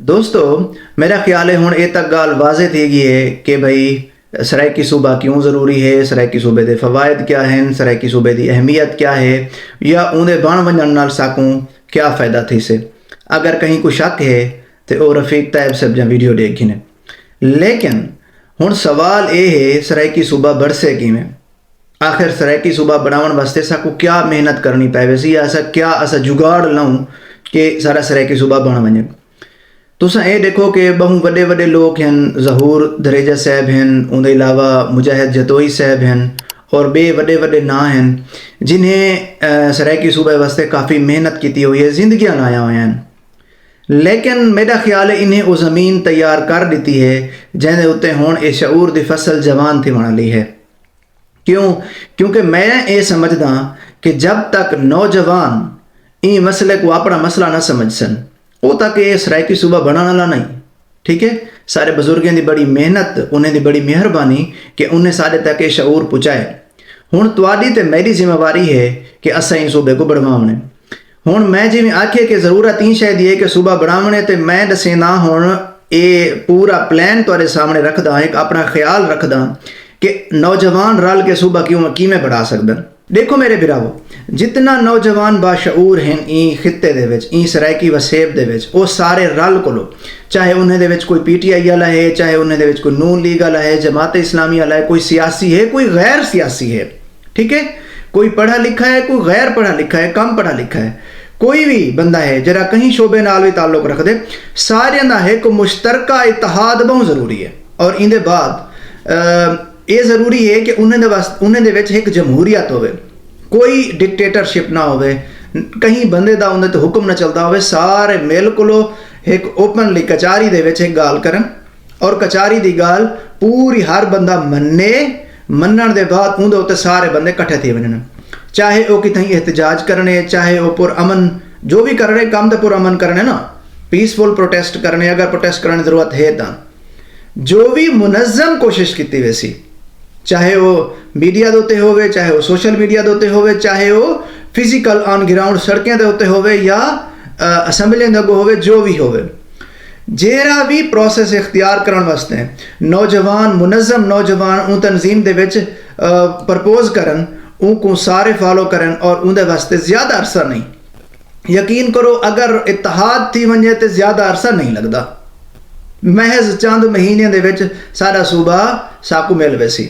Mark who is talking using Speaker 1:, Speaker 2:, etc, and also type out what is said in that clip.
Speaker 1: दोस्तों, मेरा ख्याल है हुण ये तक गाल वाजे थी गई है कि भाई सराइकी सूबा क्यों ज़रूरी है, सराइकी सूबे के फ़वायद क्या हैं, सराइकी सूबे की अहमियत क्या है या उन्हें बण वजन नाल साकूं क्या फ़ायदा थी से। अगर कहीं कोई शक है तो वह रफ़ीक तैयब साहब जा वीडियो देख गिने। लेकिन हुण सवाल ये है सराइकी सूबा बढ़से किवें। आखिर सराइकी सूबा बनावन वास्ते साकू क्या मेहनत करनी पवेसी या क्या असा जुगाड़ लाऊं कि सारा सराइकी सूबा बन वजे। तुसा ये देखो कि बहु वड्डे वड्डे लोग हैं, ज़हूर दरेजा साहब हैं, उनके अलावा मुजाहिद जतोई साहब हैं और बे वड्डे वड्डे ना हैं जिन्हें सराइकी सूबे वास्ते काफ़ी मेहनत की हुई है, जिंदगियां लाया हुए हैं। लेकिन मेरा ख्याल है इन्हें वो ज़मीन तैयार कर दी है जिन्हें उत्ते हुण ये शऊर दी फसल जवान थी बना ली है। क्यों? क्योंकि मैं ये समझदा कि जब तक नौजवान इन मसले को अपना मसला ना समझ सन वो तक ये सराइकी सूबा बनाने वाला नहीं। ठीक है, सारे बुजुर्गों की बड़ी मेहनत, उन्हें दी बड़ी मेहरबानी कि उन्हें सारे तक ये शऊर पहुँचाए। हुण तुहाडी ते मेरी जिम्मेवारी है कि असां इन सूबे को बढ़वावणे। हुण मैं जिवें आखे कि ज़रूरत ई शायद ये कि सूबा बढ़ावणे ते मैं दसेंदा हुण ये पूरा प्लान तुहाडे सामने रखदा, एक अपना ख्याल रखदा कि नौजवान रल के सूबा किवें बढ़ा सकदन। देखो मेरे बिरावो, जितना नौजवान बाशऊर हैं ई खित्ते दे विच, ई सराइकी वसेब दे विच, वो सारे रल कोलो, चाहे उन्हें दे विच कोई PTI वाला है, चाहे उन्हें दे विच कोई नून लीग वाला है, जमात इस्लामी वाला है, कोई सियासी है, कोई गैर सियासी है। ठीक है, कोई पढ़ा लिखा है, कोई गैर पढ़ा लिखा है, कम पढ़ा लिखा है, कोई भी बंदा है जरा कहीं शोबे नाल भी ताल्लुक रख दे, सारे दा एक मुश्तरका इत्तेहाद बहुत ज़रूरी है। और इंदे बाद ये ज़रूरी है कि उन्हें दे विच एक जमहूरियत होवे, कोई डिक्टेटरशिप ना होवे, कहीं बंदे दा उन्हें तो हुक्म ना चलता होवे, सारे मिल कोलो एक ओपनली कचारी दे विच एक गाल करन और कचारी दी गाल पूरी हर बंदा मन्ने, मनण दे बाद उन्हें उत्ते सारे बंदे कट्ठे थी वजन, चाहे वो कितनी एहतजाज करने, चाहे वो पुरअमन जो भी करने काम तो पुरअमन करने ना, पीसफुल प्रोटेस्ट करने, अगर प्रोटेस्ट करने जरूरत है तो जो भी मुनज़्ज़म कोशिश की वैसी, चाहे वो मीडिया दोते होवे, चाहे वो सोशल मीडिया दोते होवे, चाहे वो फिजिकल ऑन ग्राउंड सड़कें दे होते होवे या असैम्बली दगो होवे, जो भी होवे, जेरा भी प्रोसेस इख्तियार करने वास्ते नौजवान मुनज़्ज़म नौजवान उन तंजीम दे विच प्रपोज करन, उनको सारे फॉलो करन और उनके वास्ते ज़्यादा अरसा नहीं, यकीन करो अगर इत्तेहाद थी वजे तो ज़्यादा अरसा नहीं लगता, महज चंद महीने दे विच सारा सूबा साकू मिल वैसी।